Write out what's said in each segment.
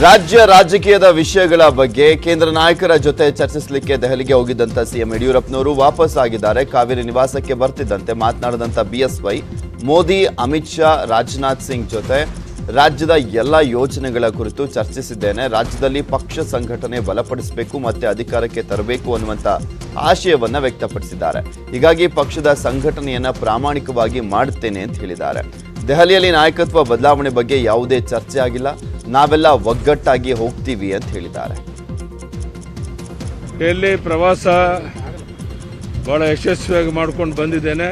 ರಾಜ್ಯ ರಾಜಕೀಯದ ವಿಷಯಗಳ ಬಗ್ಗೆ ಕೇಂದ್ರ ನಾಯಕರ ಜೊತೆ ಚರ್ಚಿಸಲಿಕ್ಕೆ ದೆಹಲಿಗೆ ಹೋಗಿದ್ದಂತ ಸಿಎಂ ಯಡಿಯೂರಪ್ಪನವರು ವಾಪಸ್ ಆಗಿದ್ದಾರೆ. ಕಾವೇರಿ ನಿವಾಸಕ್ಕೆ ಬರ್ತಿದ್ದಂತೆ ಮಾತನಾಡಿದಂತ ಬಿಎಸ್ವೈ ಮೋದಿ, ಅಮಿತ್ ಶಾ, ರಾಜನಾಥ್ ಸಿಂಗ್ ಜೊತೆ ರಾಜ್ಯದ ಎಲ್ಲ ಯೋಜನೆಗಳ ಕುರಿತು ಚರ್ಚಿಸಿದ್ದೇನೆ. ರಾಜ್ಯದಲ್ಲಿ ಪಕ್ಷ ಸಂಘಟನೆ ಬಲಪಡಿಸಬೇಕು ಮತ್ತೆ ಅಧಿಕಾರಕ್ಕೆ ತರಬೇಕು ಅನ್ನುವಂತ ಆಶಯವನ್ನ ವ್ಯಕ್ತಪಡಿಸಿದ್ದಾರೆ. ಹೀಗಾಗಿ ಪಕ್ಷದ ಸಂಘಟನೆಯನ್ನ ಪ್ರಾಮಾಣಿಕವಾಗಿ ಮಾಡುತ್ತೇನೆ ಅಂತ ಹೇಳಿದ್ದಾರೆ. ದೆಹಲಿಯಲ್ಲಿ ನಾಯಕತ್ವ ಬದಲಾವಣೆ ಬಗ್ಗೆ ಯಾವುದೇ ಚರ್ಚೆ ಆಗಿಲ್ಲ, ನಾವೆಲ್ಲ ಒಗ್ಗಟ್ಟಾಗಿ ಹೋಗ್ತೀವಿ ಅಂತ ಹೇಳಿದ್ದಾರೆ. ದೆಹಲಿ ಪ್ರವಾಸ ಬಹಳ ಯಶಸ್ವಿಯಾಗಿ ಮಾಡ್ಕೊಂಡು ಬಂದಿದ್ದೇನೆ.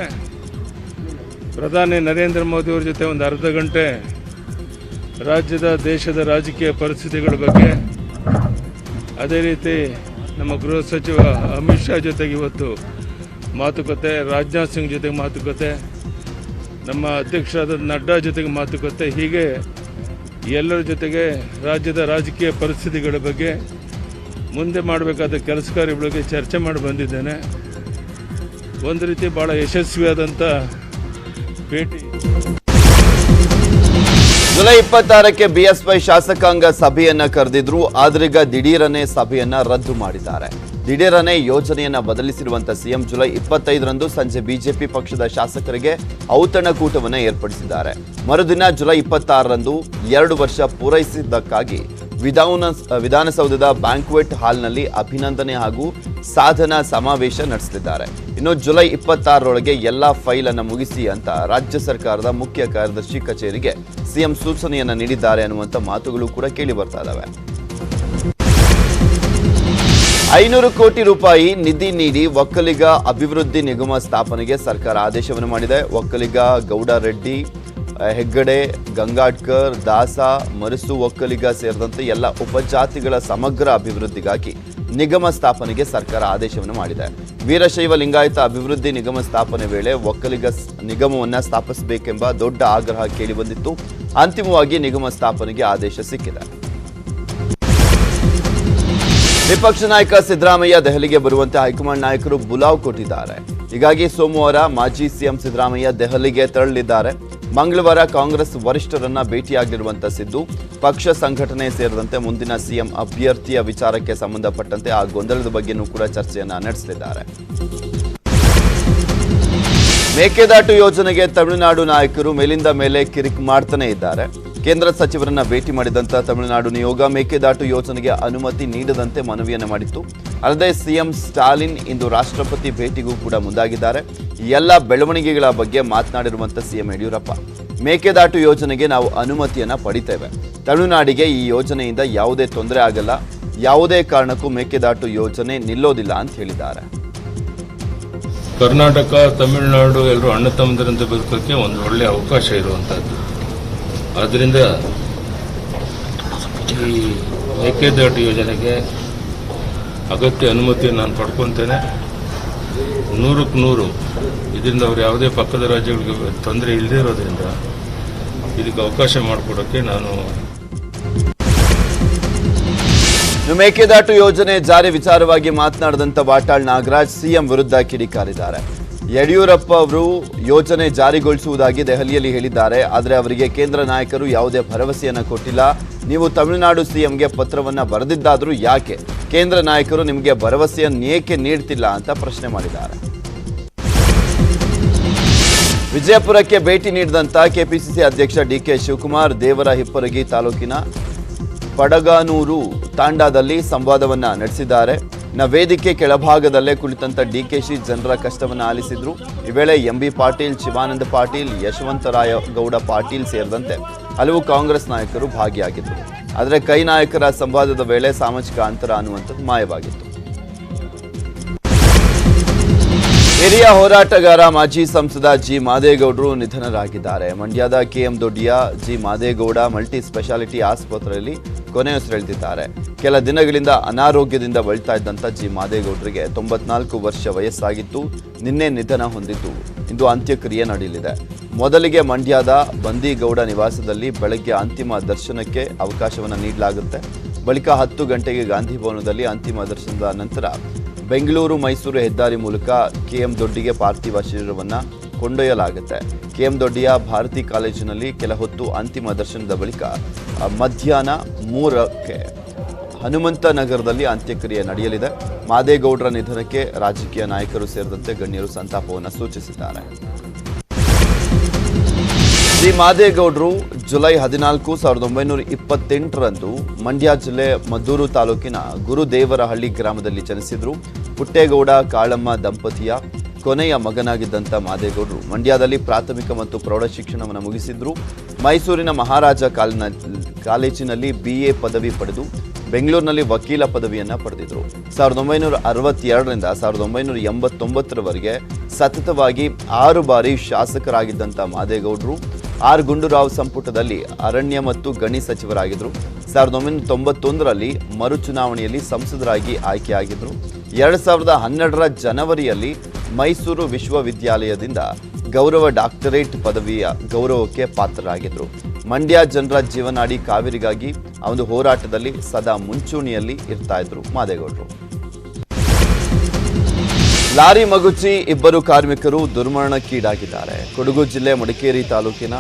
ಪ್ರಧಾನಿ ನರೇಂದ್ರ ಮೋದಿ ಅವರ ಜೊತೆ ಒಂದು ಅರ್ಧ ಗಂಟೆ ರಾಜ್ಯದ ದೇಶದ ರಾಜಕೀಯ ಪರಿಸ್ಥಿತಿಗಳ ಬಗ್ಗೆ, ಅದೇ ರೀತಿ ನಮ್ಮ ಗೃಹ ಸಚಿವ ಅಮಿತ್ ಶಾ ಜೊತೆಗೆ ಇವತ್ತು ಮಾತುಕತೆ, ರಾಜನಾಥ್ ಸಿಂಗ್ ಜೊತೆಗೆ ಮಾತುಕತೆ, ನಮ್ಮ ಅಧ್ಯಕ್ಷರಾದ ನಡ್ಡಾ ಜೊತೆಗೆ ಮಾತುಕತೆ, ಹೀಗೆ ಎಲ್ಲರ ಜೊತೆಗೆ ರಾಜ್ಯದ ರಾಜಕೀಯ ಪರಿಸ್ಥಿತಿಗಳ ಬಗ್ಗೆ, ಮುಂದೆ ಮಾಡಬೇಕಾದ ಕೆಲಸ ಕಾರ್ಯಗಳ ಬಗ್ಗೆ ಚರ್ಚೆ ಮಾಡಿ ಬಂದಿದ್ದೇನೆ. ಒಂದು ರೀತಿ ಭಾಳ ಯಶಸ್ವಿಯಾದಂಥ ಭೇಟಿ. ಜುಲೈ 26ಕ್ಕೆ ಬಿಎಸ್ವೈ ಶಾಸಕಾಂಗ ಸಭೆಯನ್ನ ಕರೆದಿದ್ರು, ಆದ್ರೀಗ ದಿಢೀರನೆ ಸಭೆಯನ್ನ ರದ್ದು ಮಾಡಿದ್ದಾರೆ. ದಿಢೀರನೆ ಯೋಜನೆಯನ್ನ ಬದಲಿಸಿರುವಂತ ಸಿಎಂ ಜುಲೈ 25ರಂದು ಸಂಜೆ ಬಿಜೆಪಿ ಪಕ್ಷದ ಶಾಸಕರಿಗೆ ಔತಣಕೂಟವನ್ನು ಏರ್ಪಡಿಸಿದ್ದಾರೆ. ಮರುದಿನ ಜುಲೈ 26ರಂದು 2 ವರ್ಷ ಪೂರೈಸಿದ್ದಕ್ಕಾಗಿ ವಿಧಾನಸೌಧದ ಬ್ಯಾಂಕ್ವೆಟ್ ಹಾಲ್ನಲ್ಲಿ ಅಭಿನಂದನೆ ಹಾಗೂ ಸಾಧನಾ ಸಮಾವೇಶ ನಡೆಸಲಿದ್ದಾರೆ. ಇನ್ನು ಜುಲೈ 26ರೊಳಗೆ ಎಲ್ಲಾ ಫೈಲ್ ಅನ್ನು ಮುಗಿಸಿ ಅಂತ ರಾಜ್ಯ ಸರ್ಕಾರದ ಮುಖ್ಯ ಕಾರ್ಯದರ್ಶಿ ಕಚೇರಿಗೆ ಸಿಎಂ ಸೂಚನೆಯನ್ನ ನೀಡಿದ್ದಾರೆ ಅನ್ನುವಂತ ಮಾತುಗಳು ಕೂಡ ಕೇಳಿ ಬರ್ತಾ ಇದ್ದಾವೆ. 500 ಕೋಟಿ ರೂಪಾಯಿ ನಿಧಿ ನೀಡಿ ಒಕ್ಕಲಿಗ ಅಭಿವೃದ್ಧಿ ನಿಗಮ ಸ್ಥಾಪನೆಗೆ ಸರ್ಕಾರ ಆದೇಶವನ್ನು ಮಾಡಿದೆ. ಒಕ್ಕಲಿಗ, ಗೌಡ ರೆಡ್ಡಿ, ಹೆಗ್ಗಡೆ, ಗಂಗಾಡ್ಕರ್, ದಾಸ, ಮರಸು ಒಕ್ಕಲಿಗ ಸೇರಿದಂತೆ ಎಲ್ಲ ಉಪಜಾತಿಗಳ ಸಮಗ್ರ ಅಭಿವೃದ್ಧಿಗಾಗಿ ನಿಗಮ ಸ್ಥಾಪನೆಗೆ ಸರ್ಕಾರ ಆದೇಶವನ್ನು ಮಾಡಿದೆ. ವೀರಶೈವ ಲಿಂಗಾಯತ ಅಭಿವೃದ್ಧಿ ನಿಗಮ ಸ್ಥಾಪನೆ ವೇಳೆ ಒಕ್ಕಲಿಗ ನಿಗಮವನ್ನು ಸ್ಥಾಪಿಸಬೇಕೆಂಬ ದೊಡ್ಡ ಆಗ್ರಹ ಕೇಳಿಬಂದಿತ್ತು. ಅಂತಿಮವಾಗಿ ನಿಗಮ ಸ್ಥಾಪನೆಗೆ ಆದೇಶ ಸಿಕ್ಕಿದೆ. ವಿಪಕ್ಷ ನಾಯಕ ಸಿದ್ದರಾಮಯ್ಯ ದೆಹಲಿಗೆ ಬರುವಂತೆ ಹೈಕಮಾಂಡ್ ನಾಯಕರು ಬುಲಾವ್ ಕೊಟ್ಟಿದ್ದಾರೆ. ಹೀಗಾಗಿ ಸೋಮವಾರ ಮಾಜಿ ಸಿಎಂ ಸಿದ್ದರಾಮಯ್ಯ ದೆಹಲಿಗೆ ತೆರಳಲಿದ್ದಾರೆ. ಮಂಗಳವಾರ ಕಾಂಗ್ರೆಸ್ ವರಿಷ್ಠರನ್ನ ಭೇಟಿಯಾಗಲಿರುವಂತ ಸಿದ್ದು ಪಕ್ಷ ಸಂಘಟನೆ ಸೇರಿದಂತೆ ಮುಂದಿನ ಸಿಎಂ ಅಭ್ಯರ್ಥಿಯ ವಿಚಾರಕ್ಕೆ ಸಂಬಂಧಪಟ್ಟಂತೆ ಆ ಗೊಂದಲದ ಬಗ್ಗೆನೂ ಕೂಡ ಚರ್ಚೆಯನ್ನ ನಡೆಸಲಿದ್ದಾರೆ. ಮೇಕೆದಾಟು ಯೋಜನೆಗೆ ತಮಿಳುನಾಡು ನಾಯಕರು ಮೇಲಿಂದ ಮೇಲೆ ಕಿರಿಕ್ ಮಾಡ್ತಾನೆ ಇದ್ದಾರೆ. ಕೇಂದ್ರ ಸಚಿವರನ್ನ ಭೇಟಿ ಮಾಡಿದಂತ ತಮಿಳುನಾಡು ನಿಯೋಗ ಮೇಕೆದಾಟು ಯೋಜನೆಗೆ ಅನುಮತಿ ನೀಡದಂತೆ ಮನವಿಯನ್ನು ಮಾಡಿತ್ತು. ಅಲ್ಲದೆ ಸಿಎಂ ಸ್ಟಾಲಿನ್ ಇಂದು ರಾಷ್ಟ್ರಪತಿ ಭೇಟಿಗೂ ಕೂಡ ಮುಂದಾಗಿದ್ದಾರೆ. ಎಲ್ಲ ಬೆಳವಣಿಗೆಗಳ ಬಗ್ಗೆ ಮಾತನಾಡಿರುವಂತ ಸಿಎಂ ಯಡಿಯೂರಪ್ಪ, ಮೇಕೆದಾಟು ಯೋಜನೆಗೆ ನಾವು ಅನುಮತಿಯನ್ನ ಪಡಿತೇವೆ. ತಮಿಳುನಾಡಿಗೆ ಈ ಯೋಜನೆಯಿಂದ ಯಾವುದೇ ತೊಂದರೆ ಆಗಲ್ಲ, ಯಾವುದೇ ಕಾರಣಕ್ಕೂ ಮೇಕೆದಾಟು ಯೋಜನೆ ನಿಲ್ಲೋದಿಲ್ಲ ಅಂತ ಹೇಳಿದ್ದಾರೆ. ಕರ್ನಾಟಕ, ತಮಿಳುನಾಡು ಎಲ್ಲರೂ ಅಣ್ಣ ತಮ್ಮದರಂತೆ ಬದುಕೋಕ್ಕೆ ಒಂದು ಒಳ್ಳೆಯ ಅವಕಾಶ ಇರುವಂತದ್ದು. ಆದ್ದರಿಂದ ಈ ಮೇಕೆದಾಟು ಯೋಜನೆಗೆ ಅಗತ್ಯ ಅನುಮತಿಯನ್ನು ನಾನು ಪಡ್ಕೊತೇನೆ. 100ಕ್ಕೆ 100 ಇದರಿಂದ ಅವರು ಯಾವುದೇ ಪಕ್ಕದ ರಾಜ್ಯಗಳಿಗೆ ತೊಂದರೆ ಇಲ್ಲದೇ ಇರೋದ್ರಿಂದ ಇದಕ್ಕೆ ಅವಕಾಶ ಮಾಡಿಕೊಡೋಕ್ಕೆ ನಾನು. ಮೇಕೆದಾಟು ಯೋಜನೆ ಜಾರಿ ವಿಚಾರವಾಗಿ ಮಾತನಾಡಿದಂತ ವಾಟಾಳ್ ನಾಗರಾಜ್ ಸಿಎಂ ವಿರುದ್ಧ ಕಿಡಿಕಾರಿದ್ದಾರೆ. ಯಡಿಯೂರಪ್ಪ ಅವರು ಯೋಜನೆ ಜಾರಿಗೊಳಿಸುವುದಾಗಿ ದೆಹಲಿಯಲ್ಲಿ ಹೇಳಿದ್ದಾರೆ, ಆದರೆ ಅವರಿಗೆ ಕೇಂದ್ರ ನಾಯಕರು ಯಾವುದೇ ಭರವಸೆಯನ್ನ ಕೊಟ್ಟಿಲ್ಲ. ನೀವು ತಮಿಳುನಾಡು ಸಿಎಂಗೆ ಪತ್ರವನ್ನ ಬರೆದಿದ್ದಾದರೂ ಯಾಕೆ ಕೇಂದ್ರ ನಾಯಕರು ನಿಮಗೆ ಭರವಸೆಯನ್ನು ಏಕೆ ನೀಡ್ತಿಲ್ಲ ಅಂತ ಪ್ರಶ್ನೆ ಮಾಡಿದ್ದಾರೆ. ವಿಜಯಪುರಕ್ಕೆ ಭೇಟಿ ನೀಡಿದಂತ ಕೆಪಿಸಿಸಿ ಅಧ್ಯಕ್ಷ ಡಿಕೆ ಶಿವಕುಮಾರ್ ದೇವರ ಹಿಪ್ಪರಗಿ ತಾಲೂಕಿನ ಪಡಗಾನೂರು ತಾಂಡಾದಲ್ಲಿ ಸಂವಾದವನ್ನ ನಡೆಸಿದ್ದಾರೆ. ವೇದಿಕೆ ಕೆಳಭಾಗದಲ್ಲೇ ಕುಳಿತಂತ ಡಿಕೆಶಿ ಜನರ ಕಷ್ಟವನ್ನು ಆಲಿಸಿದ್ರು. ಈ ವೇಳೆ ಎಂಬಿ ಪಾಟೀಲ್, ಶಿವಾನಂದ ಪಾಟೀಲ್, ಯಶವಂತರಾಯ ಗೌಡ ಪಾಟೀಲ್ ಸೇರಿದಂತೆ ಹಲವು ಕಾಂಗ್ರೆಸ್ ನಾಯಕರು ಭಾಗಿಯಾಗಿದ್ದರು. ಆದರೆ ಕೈ ನಾಯಕರ ಸಂವಾದದ ವೇಳೆ ಸಾಮಾಜಿಕ ಅಂತರ ಅನ್ನುವಂಥದ್ದು ಮಾಯವಾಗಿತ್ತು. ಹಿರಿಯ ಹೋರಾಟಗಾರ ಮಾಜಿ ಸಂಸದ ಜಿ ಮಾದೇಗೌಡರು ನಿಧನರಾಗಿದ್ದಾರೆ. ಮಂಡ್ಯದ ಕೆಎಂ ದೊಡ್ಡಿಯ ಜಿ ಮಾದೇಗೌಡ ಮಲ್ಟಿ ಸ್ಪೆಷಾಲಿಟಿ ಆಸ್ಪತ್ರೆಯಲ್ಲಿ ಕೊನೆಯುಸಿರೆಳೆದಿದ್ದಾರೆ. ಕೆಲ ದಿನಗಳಿಂದ ಅನಾರೋಗ್ಯದಿಂದ ಬಳಲ್ತಾ ಇದ್ದಂಥ ಜಿ ಮಾದೇಗೌಡರಿಗೆ 94 ವರ್ಷ ವಯಸ್ಸಾಗಿತ್ತು. ನಿನ್ನೆ ನಿಧನ ಹೊಂದಿದ್ದು ಇಂದು ಅಂತ್ಯಕ್ರಿಯೆ ನಡೆಯಲಿದೆ. ಮೊದಲಿಗೆ ಮಂಡ್ಯದ ಬಂದಿಗೌಡ ನಿವಾಸದಲ್ಲಿ ಬೆಳಗ್ಗೆ ಅಂತಿಮ ದರ್ಶನಕ್ಕೆ ಅವಕಾಶವನ್ನು ನೀಡಲಾಗುತ್ತೆ. ಬಳಿಕ 10 ಗಂಟೆಗೆ ಗಾಂಧಿ ಭವನದಲ್ಲಿ ಅಂತಿಮ ದರ್ಶನದ ನಂತರ ಬೆಂಗಳೂರು ಮೈಸೂರು ಹೆದ್ದಾರಿ ಮೂಲಕ ಕೆಎಂ ದೊಡ್ಡಿಗೆ ಪಾರ್ಥಿವ ಶರೀರವನ್ನು ಕೊಂಡೊಯ್ಯಲಾಗುತ್ತೆ. ಕೆಎಂ ದೊಡ್ಡಿಯ ಭಾರತಿ ಕಾಲೇಜಿನಲ್ಲಿ ಕೆಲ ಹೊತ್ತು ಅಂತಿಮ ದರ್ಶನದ ಬಳಿಕ ಮಧ್ಯಾಹ್ನ 3ಕ್ಕೆ ಹನುಮಂತ ನಗರದಲ್ಲಿ ಅಂತ್ಯಕ್ರಿಯೆ ನಡೆಯಲಿದೆ. ಮಾದೇಗೌಡರ ನಿಧನಕ್ಕೆ ರಾಜಕೀಯ ನಾಯಕರು ಸೇರಿದಂತೆ ಗಣ್ಯರು ಸಂತಾಪವನ್ನು ಸೂಚಿಸಿದ್ದಾರೆ. ಶ್ರೀ ಮಾದೇಗೌಡರು ಜುಲೈ 14, 1928ರಂದು ಮಂಡ್ಯ ಜಿಲ್ಲೆ ಮದ್ದೂರು ತಾಲೂಕಿನ ಗುರುದೇವರಹಳ್ಳಿ ಗ್ರಾಮದಲ್ಲಿ ಜನಿಸಿದ್ರು. ಪುಟ್ಟೇಗೌಡ ಕಾಳಮ್ಮ ದಂಪತಿಯ ಕೊನೆಯ ಮಗನಾಗಿದ್ದಂಥ ಮಾದೇಗೌಡರು ಮಂಡ್ಯದಲ್ಲಿ ಪ್ರಾಥಮಿಕ ಮತ್ತು ಪ್ರೌಢ ಶಿಕ್ಷಣವನ್ನು ಮುಗಿಸಿದ್ರು. ಮೈಸೂರಿನ ಮಹಾರಾಜ ಕಾಲೇಜಿನಲ್ಲಿ BA ಪದವಿ ಪಡೆದು ಬೆಂಗಳೂರಿನಲ್ಲಿ ವಕೀಲ ಪದವಿಯನ್ನು ಪಡೆದಿದ್ರು. 1962ರಿಂದ 1989ರವರೆಗೆ ಸತತವಾಗಿ 6 ಬಾರಿ ಶಾಸಕರಾಗಿದ್ದಂಥ ಮಾದೇಗೌಡರು ಆರ್ ಗುಂಡೂರಾವ್ ಸಂಪುಟದಲ್ಲಿ ಅರಣ್ಯ ಮತ್ತು ಗಣಿ ಸಚಿವರಾಗಿದ್ದರು. 1991ರಲ್ಲಿ ಮರುಚುನಾವಣೆಯಲ್ಲಿ ಸಂಸದರಾಗಿ ಆಯ್ಕೆಯಾಗಿದ್ದರು. 2012ರ ಜನವರಿಯಲ್ಲಿ ಮೈಸೂರು ವಿಶ್ವವಿದ್ಯಾಲಯದಿಂದ ಗೌರವ ಡಾಕ್ಟರೇಟ್ ಪದವಿಯ ಗೌರವಕ್ಕೆ ಪಾತ್ರರಾಗಿದ್ದರು. ಮಂಡ್ಯ ಜನರ ಜೀವನಾಡಿ ಕಾವೇರಿಗಾಗಿ ಆ ಒಂದು ಹೋರಾಟದಲ್ಲಿ ಸದಾ ಮುಂಚೂಣಿಯಲ್ಲಿ ಇರ್ತಾ ಇದ್ರು ಮಾದೇಗೌಡರು. ಲಾರಿ ಮಗುಚಿ 2 ಕಾರ್ಮಿಕರು ದುರ್ಮರಣಕ್ಕೀಡಾಗಿದ್ದಾರೆ. ಕೊಡಗು ಜಿಲ್ಲೆ ಮಡಿಕೇರಿ ತಾಲೂಕಿನ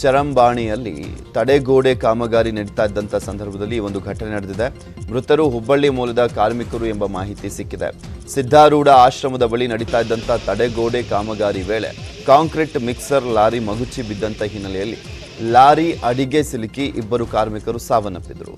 ಚರಂಬಾಣಿಯಲ್ಲಿ ತಡೆಗೋಡೆ ಕಾಮಗಾರಿ ನಡೀತಾ ಇದ್ದಂಥ ಸಂದರ್ಭದಲ್ಲಿ ಒಂದು ಘಟನೆ ನಡೆದಿದೆ. ಮೃತರು ಹುಬ್ಬಳ್ಳಿ ಮೂಲದ ಕಾರ್ಮಿಕರು ಎಂಬ ಮಾಹಿತಿ ಸಿಕ್ಕಿದೆ. ಸಿದ್ಧಾರೂಢ ಆಶ್ರಮದ ಬಳಿ ನಡೀತಾ ಇದ್ದಂಥ ತಡೆಗೋಡೆ ಕಾಮಗಾರಿ ವೇಳೆ ಕಾಂಕ್ರೀಟ್ ಮಿಕ್ಸರ್ ಲಾರಿ ಮಗುಚಿ ಬಿದ್ದಂಥ ಹಿನ್ನೆಲೆಯಲ್ಲಿ ಲಾರಿ ಅಡಿಗೆ ಸಿಲುಕಿ 2 ಕಾರ್ಮಿಕರು ಸಾವನ್ನಪ್ಪಿದರು.